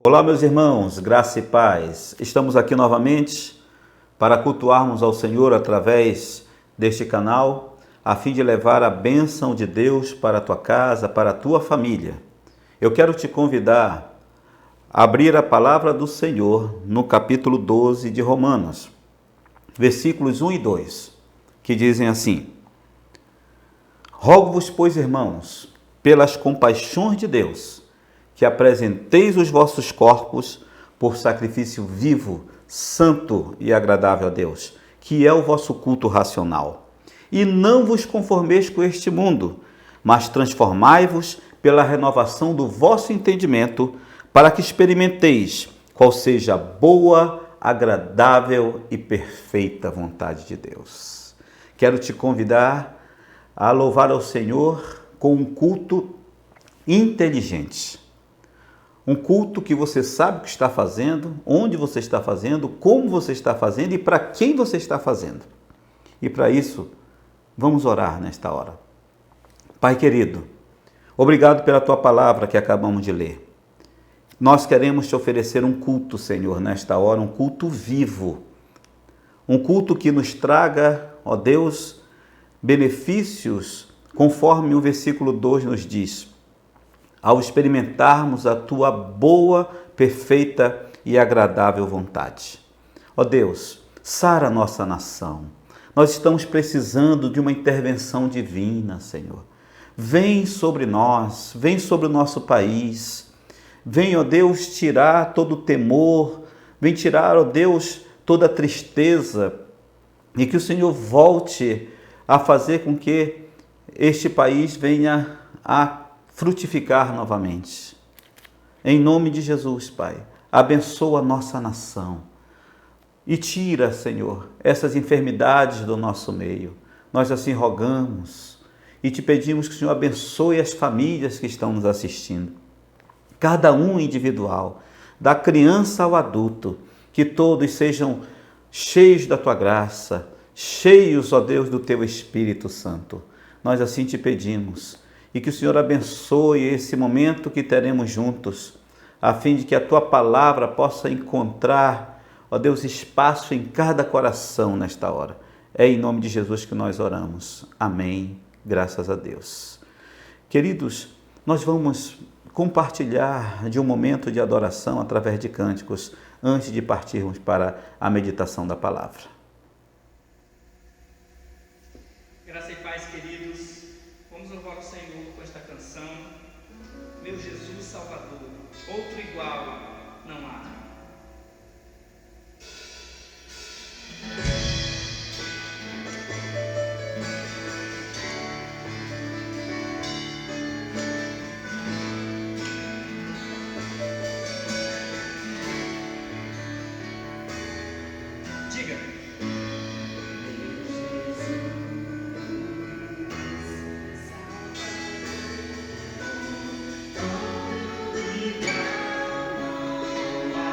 Olá, meus irmãos, graça e paz. Estamos aqui novamente para cultuarmos ao Senhor através deste canal, a fim de levar a bênção de Deus para a tua casa, para a tua família. Eu quero te convidar a abrir a palavra do Senhor no capítulo 12 de Romanos, versículos 1 e 2, que dizem assim: Rogo-vos, pois, irmãos, pelas compaixões de Deus, que apresenteis os vossos corpos por sacrifício vivo, santo e agradável a Deus, que é o vosso culto racional. E não vos conformeis com este mundo, mas transformai-vos pela renovação do vosso entendimento, para que experimenteis qual seja a boa, agradável e perfeita vontade de Deus. Quero te convidar a louvar ao Senhor com um culto inteligente. Um culto que você sabe o que está fazendo, onde você está fazendo, como você está fazendo e para quem você está fazendo. E para isso, vamos orar nesta hora. Pai querido, obrigado pela tua palavra que acabamos de ler. Nós queremos te oferecer um culto, Senhor, nesta hora, um culto vivo. Um culto que nos traga, ó Deus, benefícios, conforme o versículo 2 nos diz. Ao experimentarmos a tua boa, perfeita e agradável vontade. Ó Deus, sara a nossa nação. Nós estamos precisando de uma intervenção divina, Senhor. Vem sobre nós, vem sobre o nosso país. Vem, ó Deus, tirar todo o temor, vem tirar, ó Deus, toda a tristeza e que o Senhor volte a fazer com que este país venha a frutificar novamente. Em nome de Jesus, Pai, abençoa a nossa nação e tira, Senhor, essas enfermidades do nosso meio. Nós assim rogamos e te pedimos que o Senhor abençoe as famílias que estão nos assistindo, cada um individual, da criança ao adulto, que todos sejam cheios da tua graça, cheios, ó Deus, do teu Espírito Santo. Nós assim te pedimos. E que o Senhor abençoe esse momento que teremos juntos, a fim de que a tua palavra possa encontrar, ó Deus, espaço em cada coração nesta hora. É em nome de Jesus que nós oramos. Amém. Graças a Deus. Queridos, nós vamos compartilhar de um momento de adoração através de cânticos, antes de partirmos para a meditação da palavra. Graça e paz, queridos. Vamos louvar o Senhor com esta canção. Meu Jesus Salvador, outro igual não há. Diga. Igual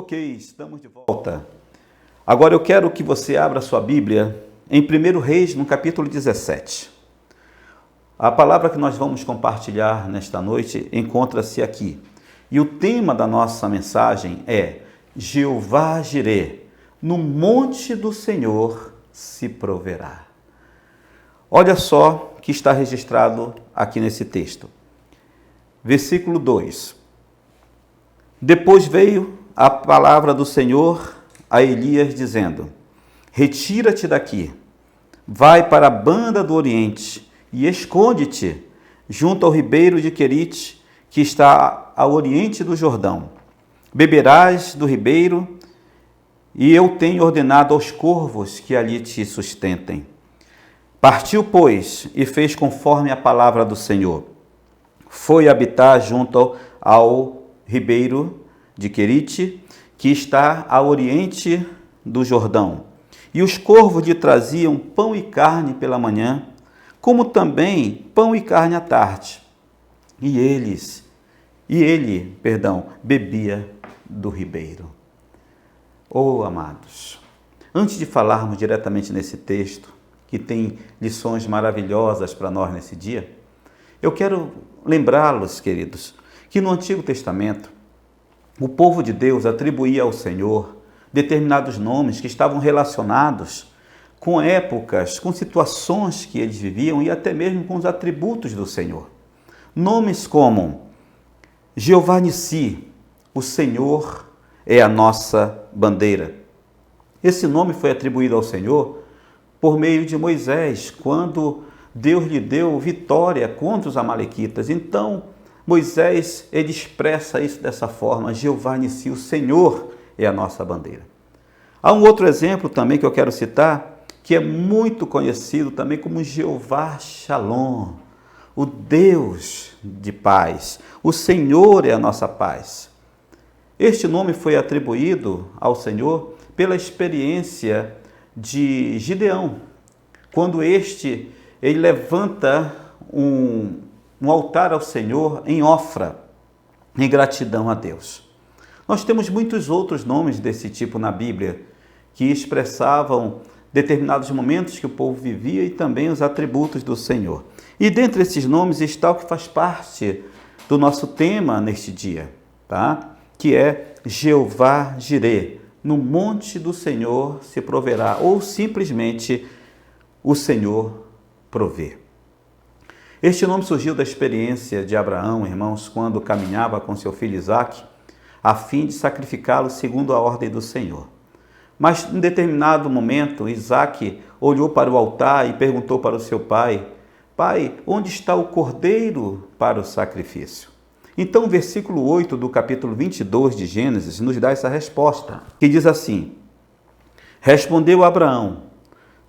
Ok, estamos de volta. Agora eu quero que você abra sua Bíblia em 1 Reis, no capítulo 17. A palavra que nós vamos compartilhar nesta noite encontra-se aqui. E o tema da nossa mensagem é Jeová Jirê, no monte do Senhor se proverá. Olha só o que está registrado aqui nesse texto. Versículo 2. Depois veio a palavra do Senhor a Elias dizendo: retira-te daqui, vai para a banda do Oriente e esconde-te junto ao ribeiro de Querite, que está ao oriente do Jordão. Beberás do ribeiro, e eu tenho ordenado aos corvos que ali te sustentem. Partiu, pois, e fez conforme a palavra do Senhor. Foi habitar junto ao ribeiro de Querite, que está ao oriente do Jordão. E os corvos lhe traziam pão e carne pela manhã, como também pão e carne à tarde. E ele, bebia do ribeiro. Oh, amados, antes de falarmos diretamente nesse texto, que tem lições maravilhosas para nós nesse dia, eu quero lembrá-los, queridos, que no Antigo Testamento, o povo de Deus atribuía ao Senhor determinados nomes que estavam relacionados com épocas, com situações que eles viviam e até mesmo com os atributos do Senhor. Nomes como Jeová Nissi, o Senhor é a nossa bandeira. Esse nome foi atribuído ao Senhor por meio de Moisés, quando Deus lhe deu vitória contra os amalequitas. Então, Moisés, ele expressa isso dessa forma: Jeová Nissi, o Senhor é a nossa bandeira. Há um outro exemplo também que eu quero citar, que é muito conhecido também como Jeová Shalom, o Deus de paz. O Senhor é a nossa paz. Este nome foi atribuído ao Senhor pela experiência de Gideão, quando ele levanta um altar ao Senhor em Ofra, em gratidão a Deus. Nós temos muitos outros nomes desse tipo na Bíblia, que expressavam determinados momentos que o povo vivia e também os atributos do Senhor. E dentre esses nomes está o que faz parte do nosso tema neste dia, tá? Que é Jeová Jirê, no monte do Senhor se proverá, ou simplesmente o Senhor provê. Este nome surgiu da experiência de Abraão, irmãos, quando caminhava com seu filho Isaque, a fim de sacrificá-lo segundo a ordem do Senhor. Mas, em determinado momento, Isaque olhou para o altar e perguntou para o seu pai: Pai, onde está o cordeiro para o sacrifício? Então, o versículo 8 do capítulo 22 de Gênesis nos dá essa resposta, que diz assim: respondeu Abraão: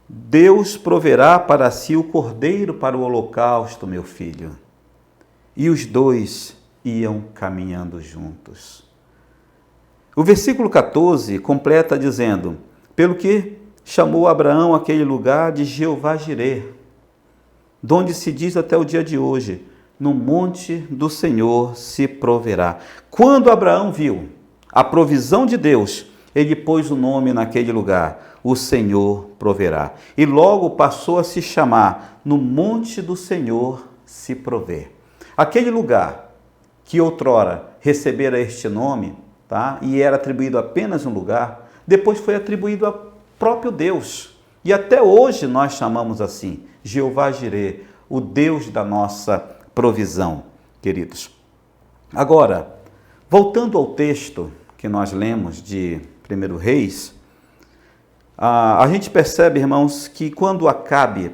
Deus proverá para si o cordeiro para o holocausto, meu filho. E os dois iam caminhando juntos. O versículo 14 completa dizendo: pelo que chamou Abraão aquele lugar de Jeová Jirê, donde se diz até o dia de hoje: no monte do Senhor se proverá. Quando Abraão viu a provisão de Deus, ele pôs o nome naquele lugar: o Senhor proverá. E logo passou a se chamar: no monte do Senhor se provê. Aquele lugar que outrora recebera este nome, tá? E era atribuído apenas um lugar, depois foi atribuído ao próprio Deus. E até hoje nós chamamos assim: Jeová Jirê, o Deus da nossa provisão, queridos. Agora, voltando ao texto que nós lemos de 1 Reis, a gente percebe, irmãos, que quando Acabe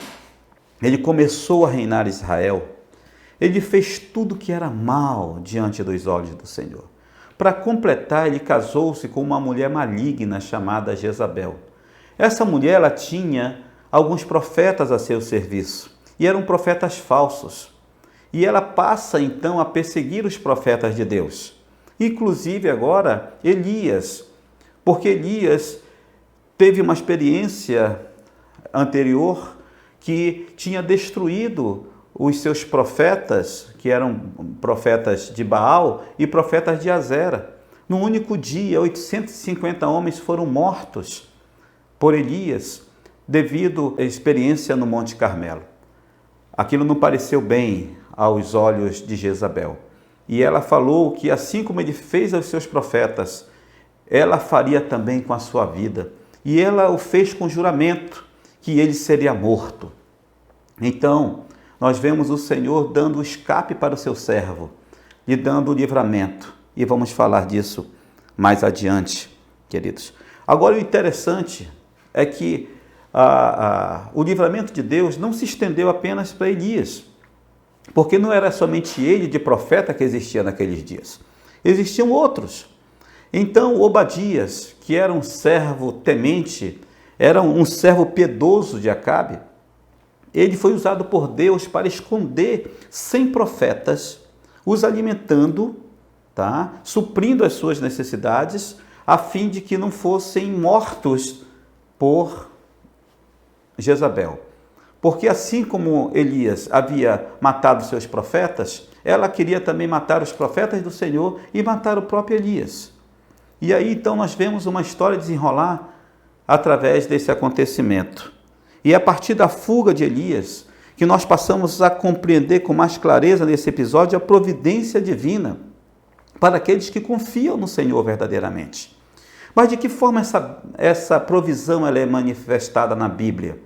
ele começou a reinar Israel, ele fez tudo que era mal diante dos olhos do Senhor. Para completar, ele casou-se com uma mulher maligna chamada Jezabel. Essa mulher, ela tinha alguns profetas a seu serviço, e eram profetas falsos. E ela passa então a perseguir os profetas de Deus. Inclusive agora Elias, porque Elias teve uma experiência anterior que tinha destruído os seus profetas, que eram profetas de Baal e profetas de Azera. No único dia, 850 homens foram mortos por Elias devido à experiência no Monte Carmelo. Aquilo não pareceu bem aos olhos de Jezabel. E ela falou que assim como ele fez aos seus profetas, ela faria também com a sua vida. E ela o fez com juramento que ele seria morto. Então, nós vemos o Senhor dando escape para o seu servo, lhe dando o livramento. E vamos falar disso mais adiante, queridos. Agora, o interessante é que o livramento de Deus não se estendeu apenas para Elias, porque não era somente ele de profeta que existia naqueles dias. Existiam outros. Então, Obadias, que era um servo temente, era um servo piedoso de Acabe, ele foi usado por Deus para esconder 100 profetas, os alimentando, tá? Suprindo as suas necessidades, a fim de que não fossem mortos por Jezabel. Porque assim como Elias havia matado seus profetas, ela queria também matar os profetas do Senhor e matar o próprio Elias. E aí então nós vemos uma história desenrolar através desse acontecimento. E é a partir da fuga de Elias que nós passamos a compreender com mais clareza nesse episódio a providência divina para aqueles que confiam no Senhor verdadeiramente. Mas de que forma essa provisão ela é manifestada na Bíblia?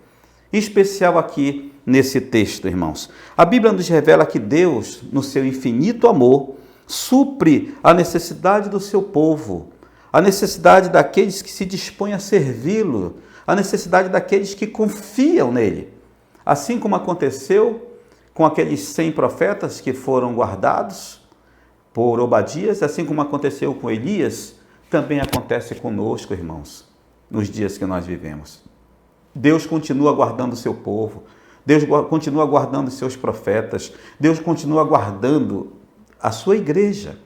Em especial aqui nesse texto, irmãos. A Bíblia nos revela que Deus, no seu infinito amor, supre a necessidade do seu povo, a necessidade daqueles que se dispõem a servi-lo, a necessidade daqueles que confiam nele. Assim como aconteceu com aqueles 100 profetas que foram guardados por Obadias, assim como aconteceu com Elias, também acontece conosco, irmãos, nos dias que nós vivemos. Deus continua guardando o seu povo, Deus continua guardando os seus profetas, Deus continua guardando a sua igreja.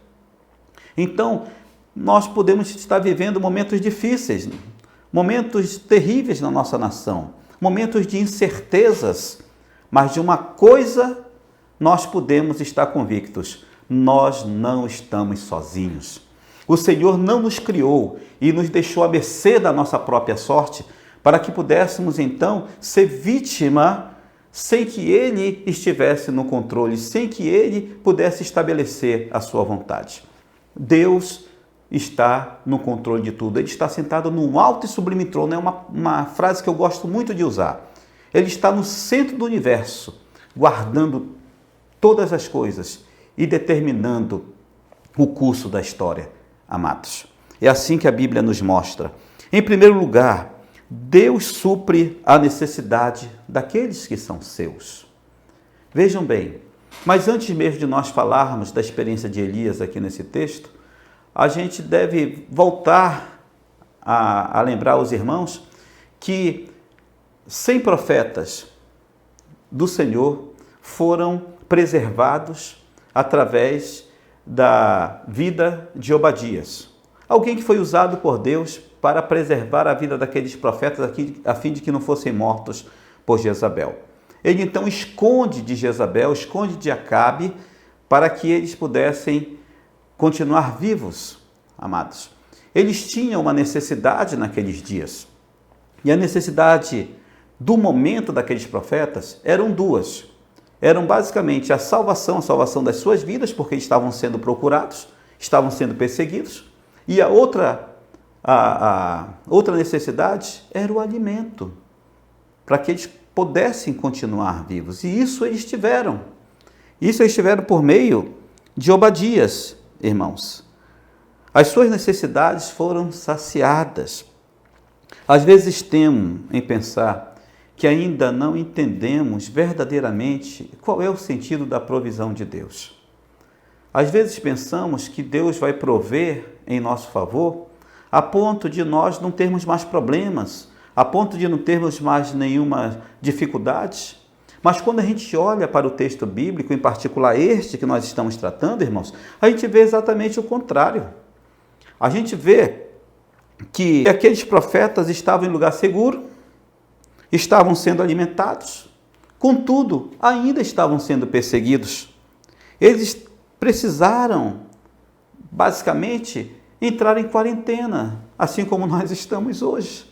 Então, nós podemos estar vivendo momentos difíceis, momentos terríveis na nossa nação, momentos de incertezas, mas de uma coisa nós podemos estar convictos: nós não estamos sozinhos. O Senhor não nos criou e nos deixou à mercê da nossa própria sorte, para que pudéssemos então ser vítima sem que Ele estivesse no controle, sem que Ele pudesse estabelecer a sua vontade. Deus está no controle de tudo. Ele está sentado num alto e sublime trono. É uma frase que eu gosto muito de usar. Ele está no centro do universo, guardando todas as coisas e determinando o curso da história, amados. É assim que a Bíblia nos mostra. Em primeiro lugar, Deus supre a necessidade daqueles que são seus. Vejam bem, mas antes mesmo de nós falarmos da experiência de Elias aqui nesse texto, a gente deve voltar a lembrar aos irmãos que 100 profetas do Senhor foram preservados através da vida de Obadias. Alguém que foi usado por Deus para preservar a vida daqueles profetas aqui, a fim de que não fossem mortos por Jezabel. Ele então esconde de Jezabel, esconde de Acabe, para que eles pudessem continuar vivos, amados. Eles tinham uma necessidade naqueles dias. E a necessidade do momento daqueles profetas eram duas. Eram basicamente a salvação das suas vidas, porque estavam sendo procurados, estavam sendo perseguidos. E a outra necessidade era o alimento, para que eles pudessem continuar vivos. E isso eles tiveram. Isso eles tiveram por meio de Obadias, irmãos. As suas necessidades foram saciadas. Às vezes temo em pensar que ainda não entendemos verdadeiramente qual é o sentido da provisão de Deus. Às vezes pensamos que Deus vai prover em nosso favor a ponto de nós não termos mais problemas, a ponto de não termos mais nenhuma dificuldade. Mas quando a gente olha para o texto bíblico, em particular este que nós estamos tratando, irmãos, a gente vê exatamente o contrário. A gente vê que aqueles profetas estavam em lugar seguro, estavam sendo alimentados, contudo, ainda estavam sendo perseguidos. Eles precisaram, basicamente, entrar em quarentena, assim como nós estamos hoje.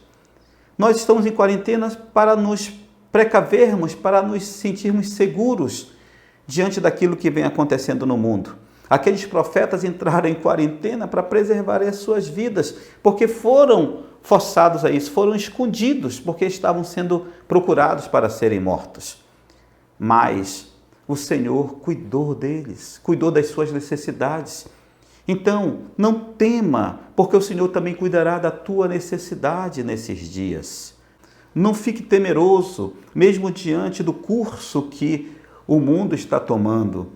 Nós estamos em quarentena para nos precavermos, para nos sentirmos seguros diante daquilo que vem acontecendo no mundo. Aqueles profetas entraram em quarentena para preservarem as suas vidas, porque foram forçados a isso, foram escondidos, porque estavam sendo procurados para serem mortos. Mas o Senhor cuidou deles, cuidou das suas necessidades. Então, não tema, porque o Senhor também cuidará da tua necessidade nesses dias. Não fique temeroso, mesmo diante do curso que o mundo está tomando.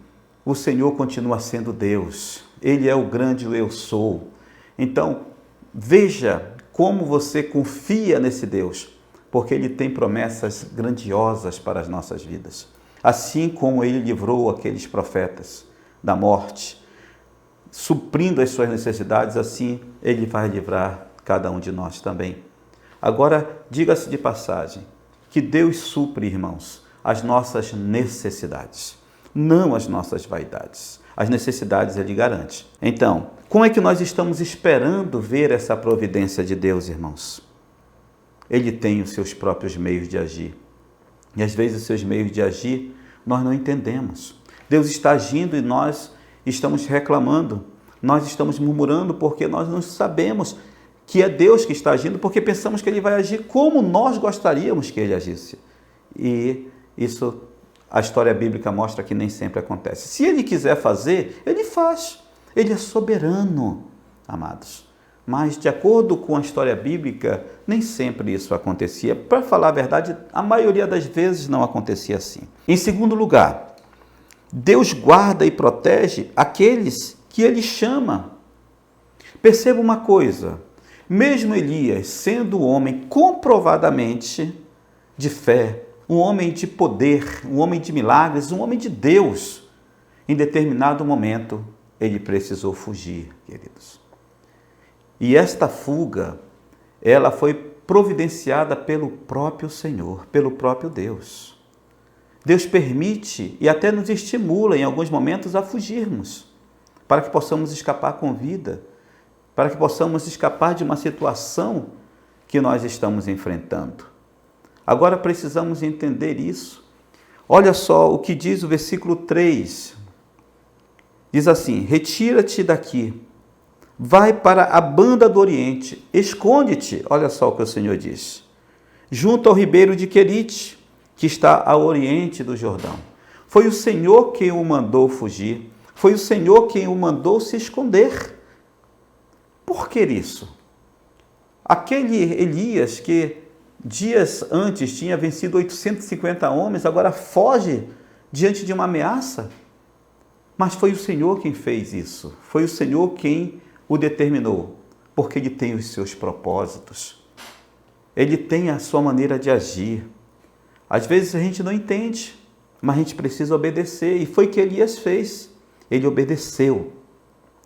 O Senhor continua sendo Deus. Ele é o grande eu sou. Então, veja como você confia nesse Deus, porque Ele tem promessas grandiosas para as nossas vidas. Assim como Ele livrou aqueles profetas da morte, suprindo as suas necessidades, assim Ele vai livrar cada um de nós também. Agora, diga-se de passagem, que Deus supre, irmãos, as nossas necessidades, não as nossas vaidades. As necessidades Ele garante. Então, como é que nós estamos esperando ver essa providência de Deus, irmãos? Ele tem os seus próprios meios de agir. E às vezes os seus meios de agir nós não entendemos. Deus está agindo e nós estamos reclamando, nós estamos murmurando porque nós não sabemos que é Deus que está agindo, porque pensamos que Ele vai agir como nós gostaríamos que Ele agisse. E isso a história bíblica mostra que nem sempre acontece. Se Ele quiser fazer, Ele faz. Ele é soberano, amados. Mas, de acordo com a história bíblica, nem sempre isso acontecia. Para falar a verdade, a maioria das vezes não acontecia assim. Em segundo lugar, Deus guarda e protege aqueles que Ele chama. Perceba uma coisa, mesmo Elias sendo um homem comprovadamente de fé, um homem de poder, um homem de milagres, um homem de Deus, em determinado momento ele precisou fugir, queridos. E esta fuga, ela foi providenciada pelo próprio Senhor, pelo próprio Deus. Deus permite e até nos estimula em alguns momentos a fugirmos, para que possamos escapar com vida, para que possamos escapar de uma situação que nós estamos enfrentando. Agora precisamos entender isso. Olha só o que diz o versículo 3. Diz assim: retira-te daqui, vai para a banda do Oriente, esconde-te, olha só o que o Senhor diz, junto ao ribeiro de Querite, que está ao oriente do Jordão. Foi o Senhor quem o mandou fugir, foi o Senhor quem o mandou se esconder. Por que isso? Aquele Elias que dias antes tinha vencido 850 homens, agora foge diante de uma ameaça? Mas foi o Senhor quem fez isso, foi o Senhor quem o determinou, porque Ele tem os seus propósitos, Ele tem a sua maneira de agir. Às vezes a gente não entende, mas a gente precisa obedecer, e foi o que Elias fez, ele obedeceu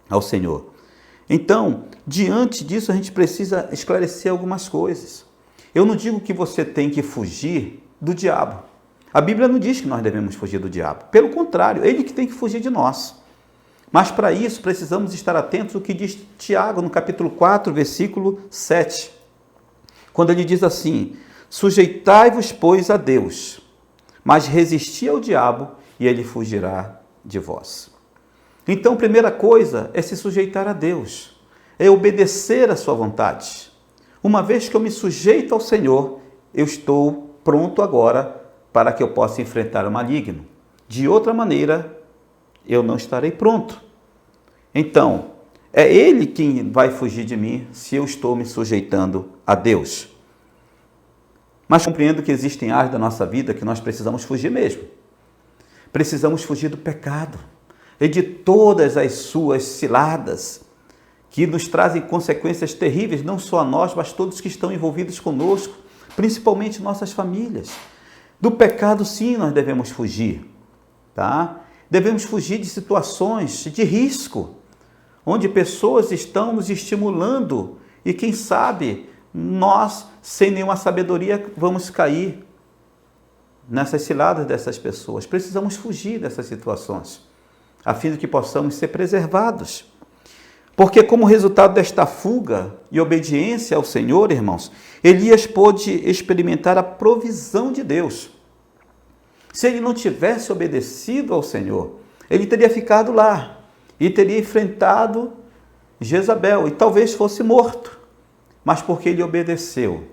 ao Senhor. Então, diante disso, a gente precisa esclarecer algumas coisas. Eu não digo que você tem que fugir do diabo. A Bíblia não diz que nós devemos fugir do diabo. Pelo contrário, ele que tem que fugir de nós. Mas para isso precisamos estar atentos ao que diz Tiago no capítulo 4, versículo 7. Quando ele diz assim: sujeitai-vos, pois, a Deus, mas resisti ao diabo e ele fugirá de vós. Então, a primeira coisa é se sujeitar a Deus, é obedecer à sua vontade. Uma vez que eu me sujeito ao Senhor, eu estou pronto agora para que eu possa enfrentar o maligno. De outra maneira, eu não estarei pronto. Então, é Ele quem vai fugir de mim se eu estou me sujeitando a Deus. Mas compreendo que existem áreas da nossa vida que nós precisamos fugir mesmo. Precisamos fugir do pecado e de todas as suas ciladas que nos trazem consequências terríveis, não só a nós, mas todos que estão envolvidos conosco, principalmente nossas famílias. Do pecado, sim, nós devemos fugir, tá? Devemos fugir de situações de risco, onde pessoas estão nos estimulando e, quem sabe, nós, sem nenhuma sabedoria, vamos cair nessas ciladas dessas pessoas. Precisamos fugir dessas situações, a fim de que possamos ser preservados. Porque como resultado desta fuga e obediência ao Senhor, irmãos, Elias pôde experimentar a provisão de Deus. Se ele não tivesse obedecido ao Senhor, ele teria ficado lá e teria enfrentado Jezabel e talvez fosse morto. Mas porque ele obedeceu,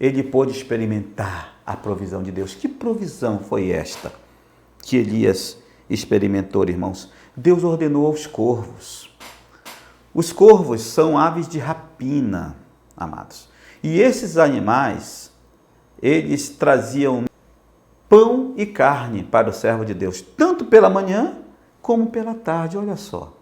ele pôde experimentar a provisão de Deus. Que provisão foi esta que Elias experimentou, irmãos? Deus ordenou aos corvos. Os corvos são aves de rapina, amados. E esses animais, eles traziam pão e carne para o servo de Deus, tanto pela manhã como pela tarde, olha só.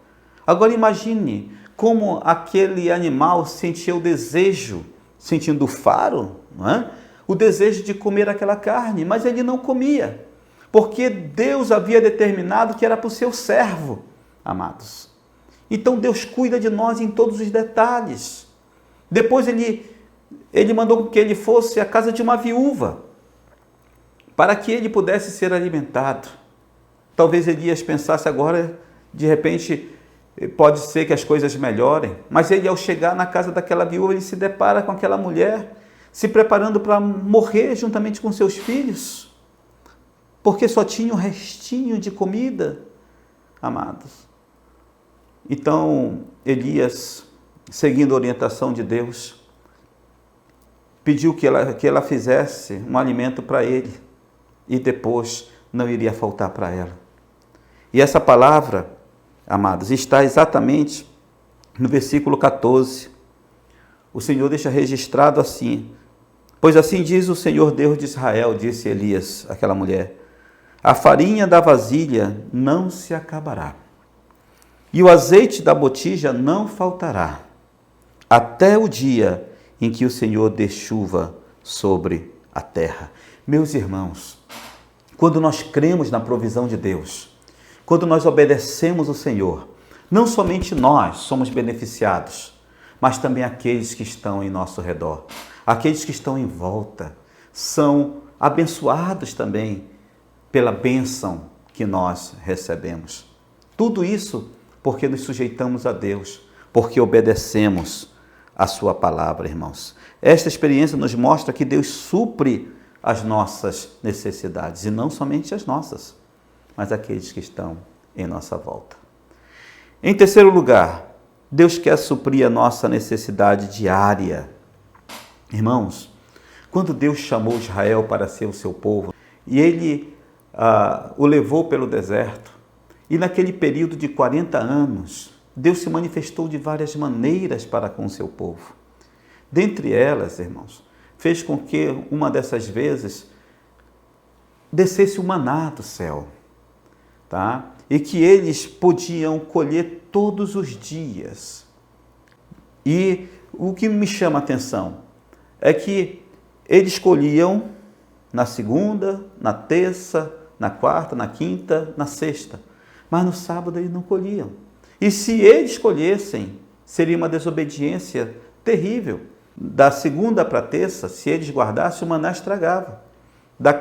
Agora imagine como aquele animal sentia o desejo, sentindo o faro, não é? O desejo de comer aquela carne, mas ele não comia, porque Deus havia determinado que era para o seu servo, amados. Então Deus cuida de nós em todos os detalhes. Depois ele mandou que ele fosse à casa de uma viúva, para que ele pudesse ser alimentado. Talvez Elias pensasse agora, de repente, pode ser que as coisas melhorem, mas ele, ao chegar na casa daquela viúva, ele se depara com aquela mulher se preparando para morrer juntamente com seus filhos, porque só tinha um restinho de comida, amados. Então, Elias, seguindo a orientação de Deus, pediu que ela fizesse um alimento para ele e depois não iria faltar para ela. E essa palavra, amados, está exatamente no versículo 14. O Senhor deixa registrado assim: pois assim diz o Senhor Deus de Israel, disse Elias àquela mulher, a farinha da vasilha não se acabará, e o azeite da botija não faltará, até o dia em que o Senhor dê chuva sobre a terra. Meus irmãos, quando nós cremos na provisão de Deus, quando nós obedecemos o Senhor, não somente nós somos beneficiados, mas também aqueles que estão em nosso redor, aqueles que estão em volta, são abençoados também pela bênção que nós recebemos. Tudo isso porque nos sujeitamos a Deus, porque obedecemos a sua palavra, irmãos. Esta experiência nos mostra que Deus supre as nossas necessidades, e não somente as nossas, mas aqueles que estão em nossa volta. Em terceiro lugar, Deus quer suprir a nossa necessidade diária. Irmãos, quando Deus chamou Israel para ser o seu povo, e Ele o levou pelo deserto, e naquele período de 40 anos, Deus se manifestou de várias maneiras para com o seu povo. Dentre elas, irmãos, fez com que uma dessas vezes descesse o maná do céu, tá? E que eles podiam colher todos os dias. E o que me chama a atenção é que eles colhiam na segunda, na terça, na quarta, na quinta, na sexta, mas no sábado eles não colhiam. E se eles colhessem, seria uma desobediência terrível. Da segunda para a terça, se eles guardassem, o maná estragava. Da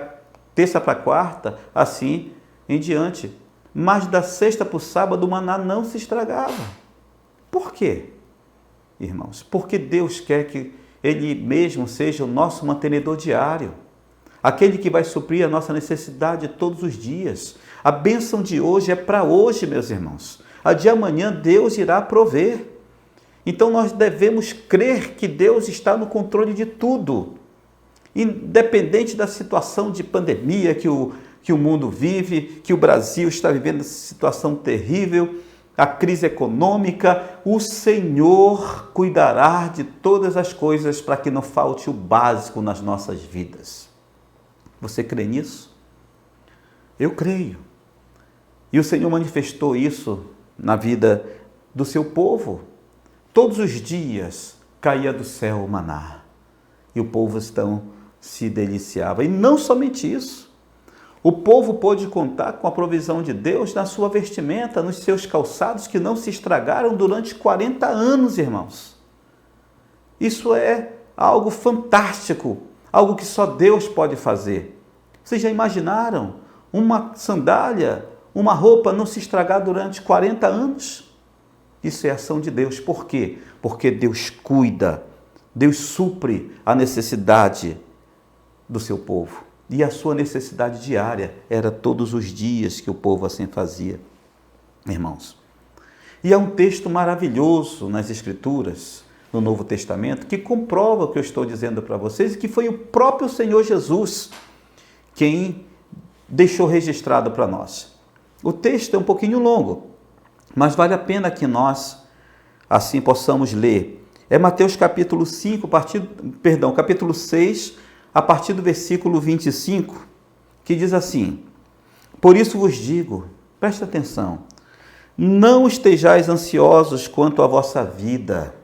terça para a quarta, assim em diante. Mas da sexta para o sábado, o maná não se estragava. Por quê, irmãos? Porque Deus quer que Ele mesmo seja o nosso mantenedor diário, aquele que vai suprir a nossa necessidade todos os dias. A bênção de hoje é para hoje, meus irmãos. A de amanhã Deus irá prover. Então nós devemos crer que Deus está no controle de tudo, independente da situação de pandemia que o mundo vive, que o Brasil está vivendo essa situação terrível, a crise econômica. O Senhor cuidará de todas as coisas para que não falte o básico nas nossas vidas. Você crê nisso? Eu creio. E o Senhor manifestou isso na vida do seu povo. Todos os dias caía do céu o maná e o povo então se deliciava. E não somente isso, o povo pôde contar com a provisão de Deus na sua vestimenta, nos seus calçados que não se estragaram durante 40 anos, irmãos. Isso é algo fantástico, algo que só Deus pode fazer. Vocês já imaginaram uma sandália, uma roupa não se estragar durante 40 anos? Isso é ação de Deus. Por quê? Porque Deus cuida, Deus supre a necessidade do seu povo. E a sua necessidade diária era todos os dias que o povo assim fazia, irmãos. E há um texto maravilhoso nas Escrituras, no Novo Testamento, que comprova o que eu estou dizendo para vocês, e que foi o próprio Senhor Jesus quem deixou registrado para nós. O texto é um pouquinho longo, mas vale a pena que nós assim possamos ler. É Mateus capítulo 6, a partir do versículo 25, que diz assim: Por isso vos digo, presta atenção, não estejais ansiosos quanto à vossa vida,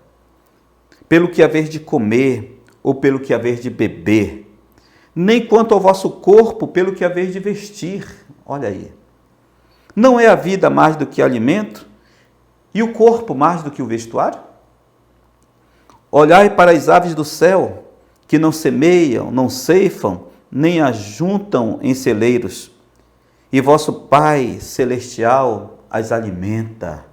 pelo que haver de comer ou pelo que haver de beber, nem quanto ao vosso corpo, pelo que haver de vestir. Olha aí. Não é a vida mais do que alimento e o corpo mais do que o vestuário? Olhai para as aves do céu, que não semeiam, não ceifam, nem ajuntam em celeiros, e vosso Pai celestial as alimenta.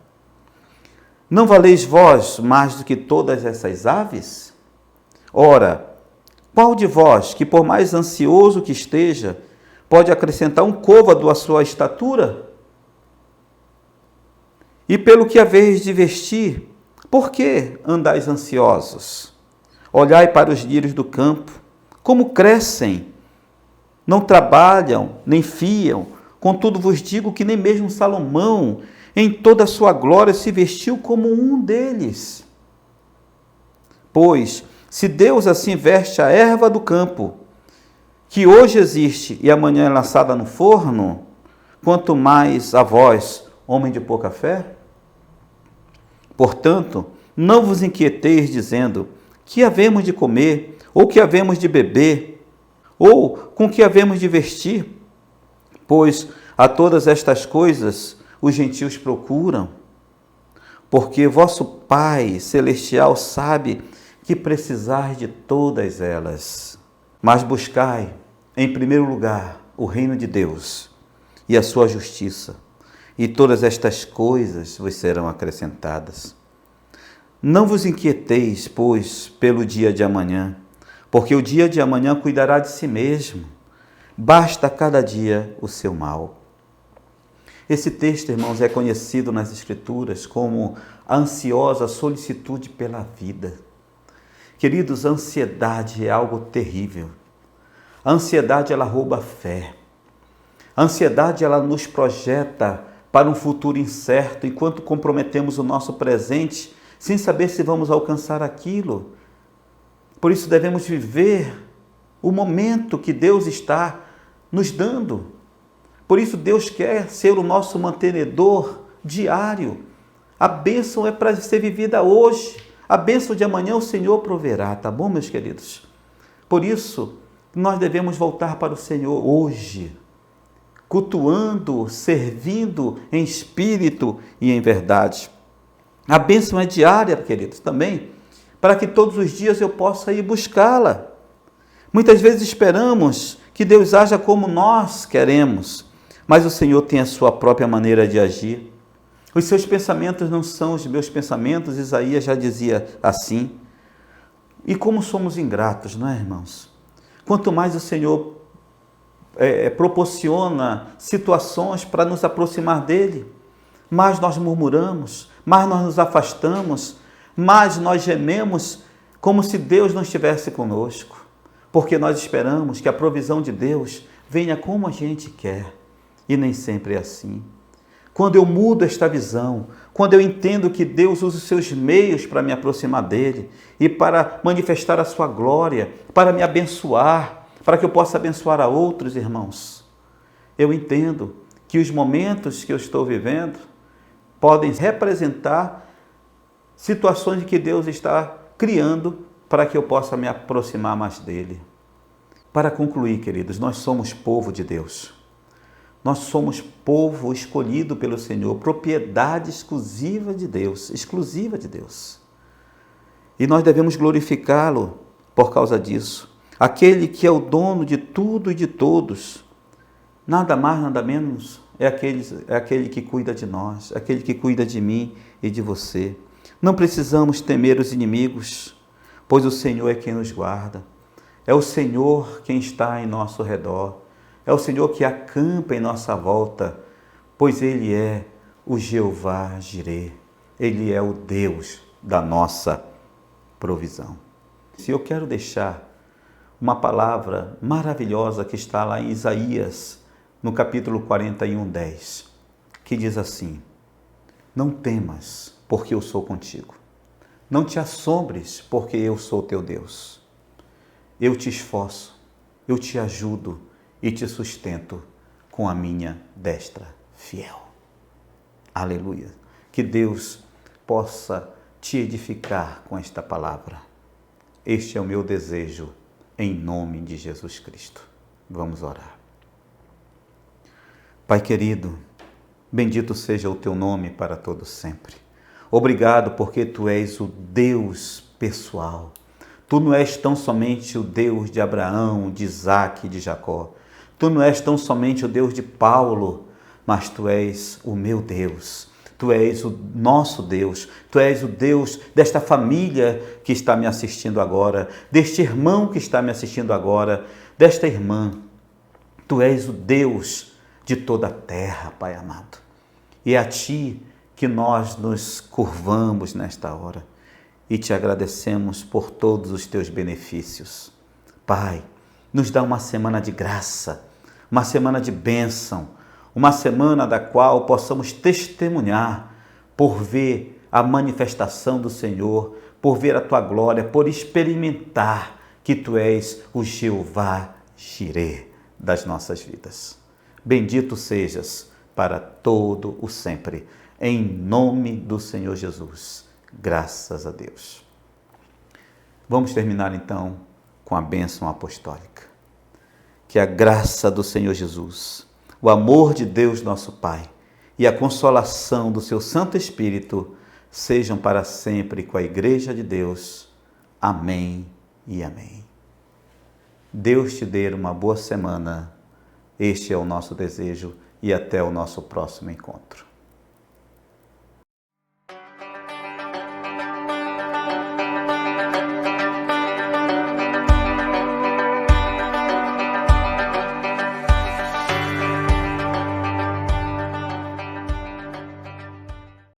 Não valeis vós mais do que todas essas aves? Ora, qual de vós, que por mais ansioso que esteja, pode acrescentar um côvado à sua estatura? E pelo que haveis de vestir, por que andais ansiosos? Olhai para os lírios do campo, como crescem, não trabalham, nem fiam. Contudo vos digo que nem mesmo Salomão, em toda a sua glória, se vestiu como um deles. Pois, se Deus assim veste a erva do campo, que hoje existe e amanhã é lançada no forno, quanto mais a vós, homem de pouca fé? Portanto, não vos inquieteis dizendo, que havemos de comer, ou que havemos de beber, ou com que havemos de vestir? Pois a todas estas coisas os gentios procuram, porque vosso Pai celestial sabe que precisais de todas elas. Mas buscai, em primeiro lugar, o reino de Deus e a sua justiça, e todas estas coisas vos serão acrescentadas. Não vos inquieteis, pois, pelo dia de amanhã, porque o dia de amanhã cuidará de si mesmo. Basta a cada dia o seu mal. Esse texto, irmãos, é conhecido nas Escrituras como a ansiosa solicitude pela vida. Queridos, a ansiedade é algo terrível. A ansiedade, ela rouba a fé. A ansiedade, ela nos projeta para um futuro incerto, enquanto comprometemos o nosso presente sem saber se vamos alcançar aquilo. Por isso devemos viver o momento que Deus está nos dando. Por isso Deus quer ser o nosso mantenedor diário. A bênção é para ser vivida hoje. A bênção de amanhã o Senhor proverá, tá bom, meus queridos? Por isso, nós devemos voltar para o Senhor hoje, cultuando, servindo em espírito e em verdade. A bênção é diária, queridos, também, para que todos os dias eu possa ir buscá-la. Muitas vezes esperamos que Deus haja como nós queremos, mas o Senhor tem a sua própria maneira de agir. Os seus pensamentos não são os meus pensamentos, Isaías já dizia assim. E como somos ingratos, não é, irmãos? Quanto mais o Senhor proporciona situações para nos aproximar dEle, mais nós murmuramos, mais nós nos afastamos, mais nós gememos como se Deus não estivesse conosco, porque nós esperamos que a provisão de Deus venha como a gente quer, e nem sempre é assim. Quando eu mudo esta visão, quando eu entendo que Deus usa os seus meios para me aproximar dEle e para manifestar a sua glória, para me abençoar, para que eu possa abençoar a outros irmãos, eu entendo que os momentos que eu estou vivendo podem representar situações que Deus está criando para que eu possa me aproximar mais dEle. Para concluir, queridos, nós somos povo de Deus. Nós somos povo escolhido pelo Senhor, propriedade exclusiva de Deus, E nós devemos glorificá-lo por causa disso. Aquele que é o dono de tudo e de todos, nada mais, nada menos, é aquele que cuida de nós, aquele que cuida de mim e de você. Não precisamos temer os inimigos, pois o Senhor é quem nos guarda. É o Senhor quem está em nosso redor. É o Senhor que acampa em nossa volta, pois Ele é o Jeová Jireh. Ele é o Deus da nossa provisão. Se eu quero deixar uma palavra maravilhosa que está lá em Isaías, no capítulo 41:10, que diz assim: não temas, porque eu sou contigo. Não te assombres, porque eu sou teu Deus. Eu te esforço, eu te ajudo e te sustento com a minha destra fiel. Aleluia. Que Deus possa te edificar com esta palavra. Este é o meu desejo, em nome de Jesus Cristo. Vamos orar. Pai querido, bendito seja o teu nome para todo sempre. Obrigado porque tu és o Deus pessoal. Tu não és tão somente o Deus de Abraão, de Isaque e de Jacó. Tu não és tão somente o Deus de Paulo, mas tu és o meu Deus. Tu és o nosso Deus. Tu és o Deus desta família que está me assistindo agora, deste irmão que está me assistindo agora, desta irmã. Tu és o Deus de toda a terra, Pai amado. E é a Ti que nós nos curvamos nesta hora e te agradecemos por todos os teus benefícios. Pai, nos dá uma semana de graça, uma semana de bênção, uma semana da qual possamos testemunhar por ver a manifestação do Senhor, por ver a Tua glória, por experimentar que Tu és o Jeová Jireh das nossas vidas. Bendito sejas para todo o sempre, em nome do Senhor Jesus. Graças a Deus. Vamos terminar então com a bênção apostólica. Que a graça do Senhor Jesus, o amor de Deus nosso Pai e a consolação do seu Santo Espírito sejam para sempre com a Igreja de Deus. Amém e amém. Deus te dê uma boa semana. Este é o nosso desejo e até o nosso próximo encontro.